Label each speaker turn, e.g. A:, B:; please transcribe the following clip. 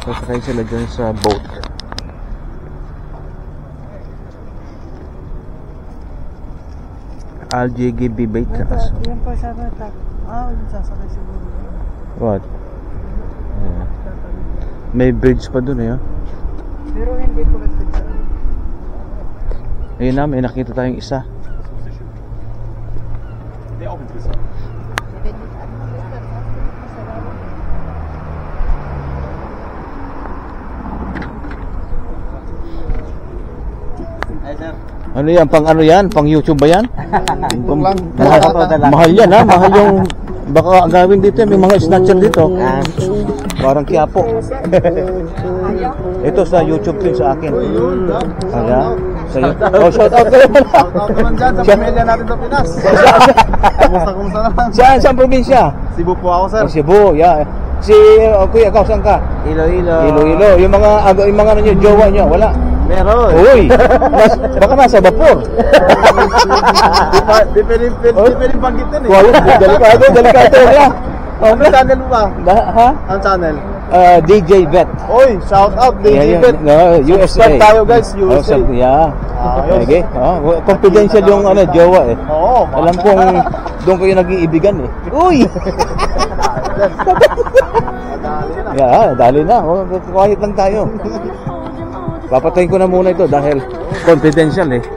A: Sasakay sila dyan sa boat. LGGB bait.
B: Yan po sabi tak. Sasakay siguro.
A: What? Yeah. May bridge pa dun eh.
B: Pero hindi po kasi.
A: Ayun na, may nakita tayong isa. Ano yan? Pang ano yan? Pang YouTube ba yan? Mahal yan ha? Mahal yung baka gawin dito. May mga snatcher dito. Parang Quiapo. Ito sa YouTube din sa akin. Kaya sa'yo. Oh, shout out kayo pala.
C: Shout out naman dyan sa pamilya natin sa Pinas. Kumusta naman?
A: Saan probinsya?
C: Cebu po ako, sir.
A: Oh, Cebu, yeah. Si kuya, ikaw saan ka? Iloilo. Yung mga ano nyo, jowa nyo, wala.
C: Meron.
A: Uy, baka nasa vapor.
C: Di pwedeng banggitin eh.
A: Wow, delikado. Wala.
C: Ano channel mo ba?
A: Ha?
C: Ang channel?
A: DJ Vet.
C: Oy, shout out DJ Bet.
A: No, USA.
C: Subscribe tayo guys, USA.
A: Yeah.
C: Ayos.
A: Okay. Confidential yung ano, jowa eh.
C: Oo.
A: Alam kong doon kayo nag-iibigan eh. Uy! Dali na. Quiet lang tayo. Papatayin ko na muna ito dahil confidential eh.